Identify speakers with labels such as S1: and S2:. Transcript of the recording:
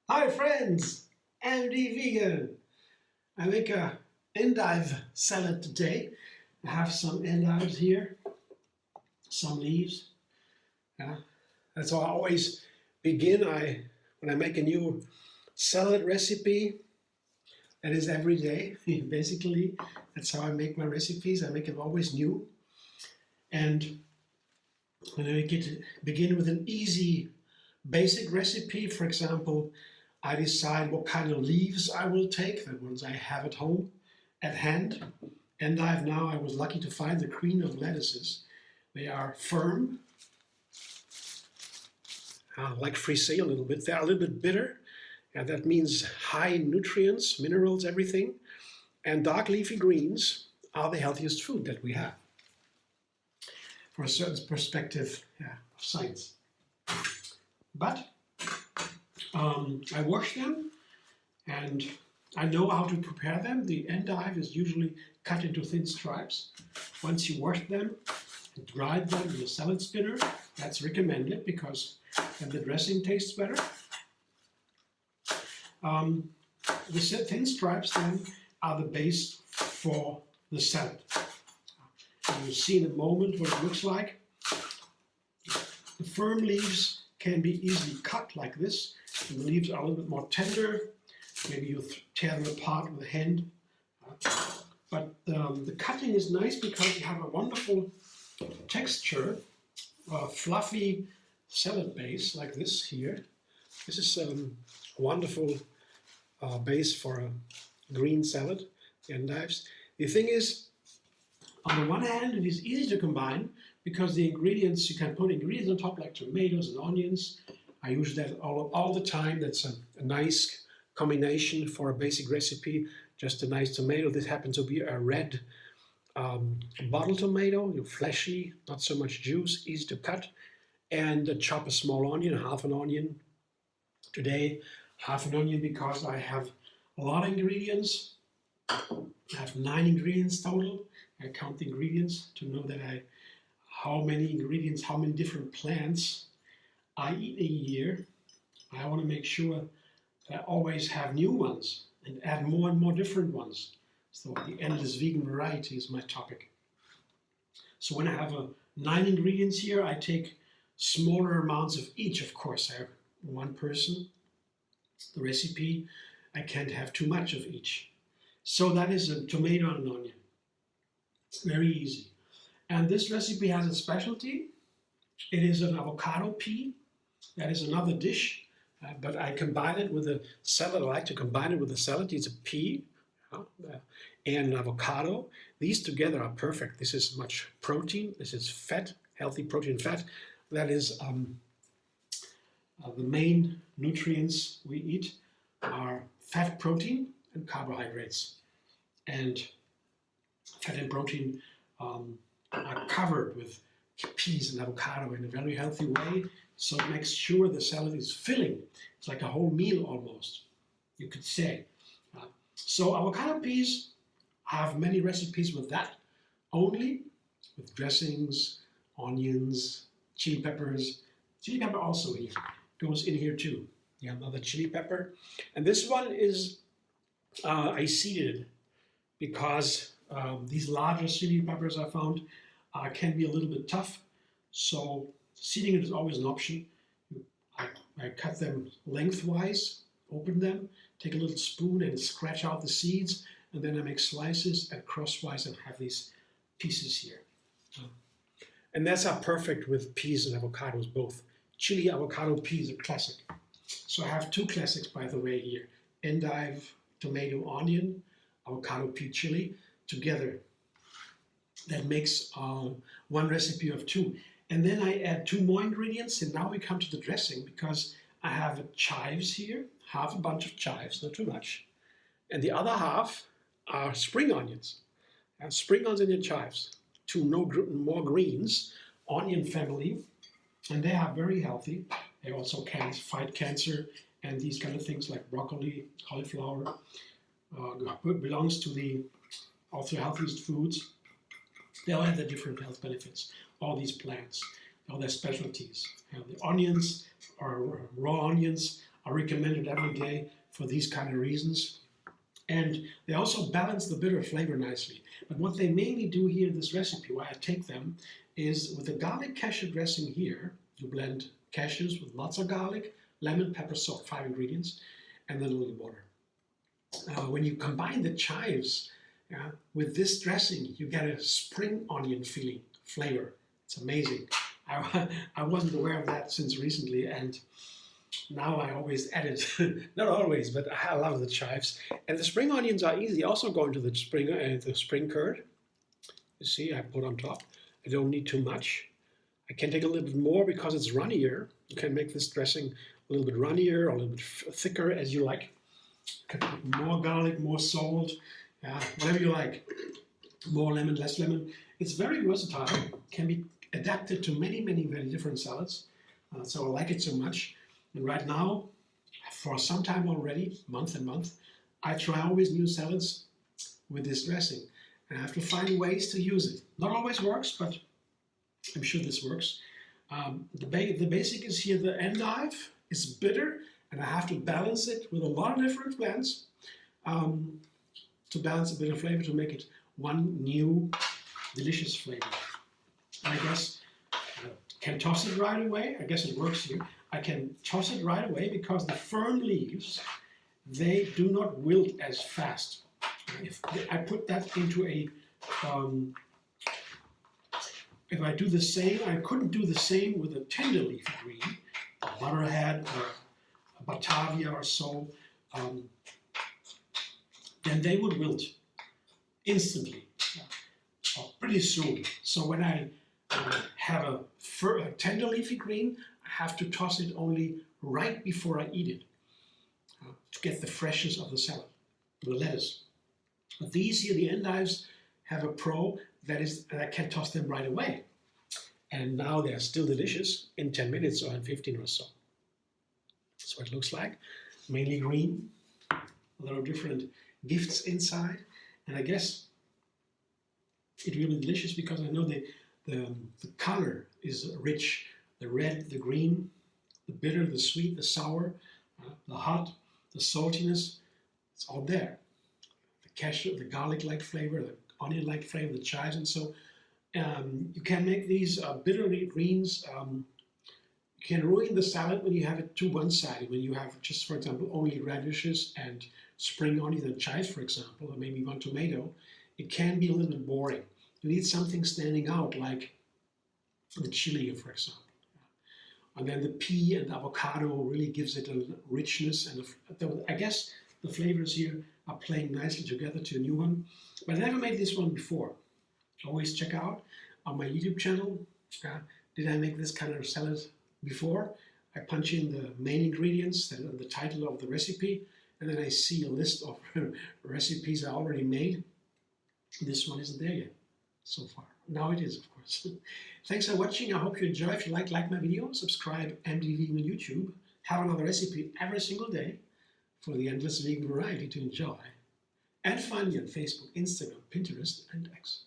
S1: Hi friends, Andy Vegan. I make a endive salad today. I have some endives here, some leaves. Yeah, that's how I always begin. When I make a new salad recipe, that is every day. Basically, that's how I make my recipes. I make them always new. And when I begin with an easy, basic recipe, for example, I decide what kind of leaves I will take, the ones I have at home, at hand. Endive now, I was lucky to find the queen of lettuces. They are firm, like frisee a little bit. They're a little bit bitter, and that means high nutrients, minerals, everything. And dark leafy greens are the healthiest food that we have, for a certain perspective of science. But I wash them, and I know how to prepare them. The endive is usually cut into thin stripes. Once you wash them and dried them in a salad spinner, that's recommended because then the dressing tastes better. The thin stripes then are the base for the salad. You'll see in a moment what it looks like. The firm leaves can be easily cut like this. And the leaves are a little bit more tender. Maybe you tear them apart with a hand. But the cutting is nice because you have a wonderful texture, a fluffy salad base like this here. This is a wonderful base for a green salad, the endives. The thing is, on the one hand, it is easy to combine because the ingredients, you can put ingredients on top like tomatoes and onions. I use that all the time. That's a nice combination for a basic recipe. Just a nice tomato. This happens to be a red bottle tomato, fleshy, not so much juice, easy to cut. And chop a small onion, half an onion. Today, half an onion because I have a lot of ingredients. I have 9 ingredients total. I count the ingredients to know that how many ingredients, how many different plants I eat a year. I want to make sure that I always have new ones and add more and more different ones. So the endless vegan variety is my topic. So when I have 9 ingredients here, I take smaller amounts of each, of course. I have one person, the recipe, I can't have too much of each. So that is a tomato and an onion. It's very easy. And this recipe has a specialty. It is an avocado pea. That is another dish, but I combine it with a salad. I like to combine it with a salad. It's a pea and an avocado. These together are perfect. This is much protein. This is fat, healthy protein fat. That is the main nutrients we eat are fat, protein, and carbohydrates. And fat and protein are covered with peas and avocado in a very healthy way. So it makes sure the salad is filling. It's like a whole meal almost, you could say. So avocado peas, I have many recipes with that, only with dressings, onions, chili peppers. Chili pepper also here, goes in here too. Yeah, another chili pepper. And this one is, I seeded because these larger chili peppers I found can be a little bit tough. So seeding it is always an option. I cut them lengthwise, open them, take a little spoon and scratch out the seeds, and then I make slices and crosswise and have these pieces here. And that's perfect with peas and avocados both. Chili avocado peas are classic. So I have 2 classics, by the way, here. Endive, tomato, onion, avocado pea chili together. That makes one recipe of 2. And then I add 2 more ingredients, and now we come to the dressing because I have chives here, half a bunch of chives, not too much. And the other half are spring onions. And spring onions and chives, 2 more greens, onion family, and they are very healthy. They also can fight cancer and these kind of things like broccoli, cauliflower, belongs to the also healthiest foods. They all have their different health benefits. All these plants, all their specialties. The onions or raw onions are recommended every day for these kind of reasons. And they also balance the bitter flavor nicely. But what they mainly do here in this recipe, why I take them, is with the garlic cashew dressing here, you blend cashews with lots of garlic, lemon, pepper, salt, 5 ingredients, and then a little water. When you combine the chives with this dressing, you get a spring onion flavor. It's amazing. I wasn't aware of that since recently, and now I always add it. Not always, but I love the chives. And the spring onions are easy. Also go into the spring curd. You see, I put on top. I don't need too much. I can take a little bit more because it's runnier. You can make this dressing a little bit runnier or a little bit thicker as you like. You can put more garlic, more salt, whatever you like. More lemon, less lemon. It's very versatile. Can be adapted to many, many very different salads. So I like it so much. And right now, for some time already, month and month, I try always new salads with this dressing. And I have to find ways to use it. Not always works, but I'm sure this works. The basic is here, the endive is bitter, and I have to balance it with a lot of different plants to balance a bit of flavor to make it one new delicious flavor. And I guess I can toss it right away. I guess it works here. I can toss it right away because the firm leaves, they do not wilt as fast. If I put that into a, if I do the same, I couldn't do the same with a tender leafy green, a butterhead or a batavia or so, then they would wilt instantly, or pretty soon. So when I have a tender leafy green, I have to toss it only right before I eat it to get the freshness of the salad, the lettuce. But these here, the endives, have a pro that is that I can toss them right away. And now they're still delicious in 10 minutes or in 15 or so. That's what it looks like. Mainly green, a lot of different gifts inside. And I guess it will be delicious because I know the color is rich. The red, the green, the bitter, the sweet, the sour, the hot, the saltiness, it's all there. The cashew, the garlic-like flavor, the onion-like flavor, the chives, and so you can make these bitter greens. You can ruin the salad when you have it too one-sided. When you have just, for example, only radishes and spring onions and chives, for example, or maybe one tomato, it can be a little bit boring. You need something standing out, like the chili, for example. And then the pea and avocado really gives it a richness, and I guess the flavors here are playing nicely together to a new one. But I never made this one before. Always check out on my YouTube channel. Did I make this kind of salad before? I punch in the main ingredients and the title of the recipe, and then I see a list of recipes I already made. This one isn't there yet so far. Now it is, of course. Thanks for watching. I hope you enjoy. If you like my video, subscribe MD Vegan on YouTube. Have another recipe every single day for the endless vegan variety to enjoy. And find me on Facebook, Instagram, Pinterest, and X.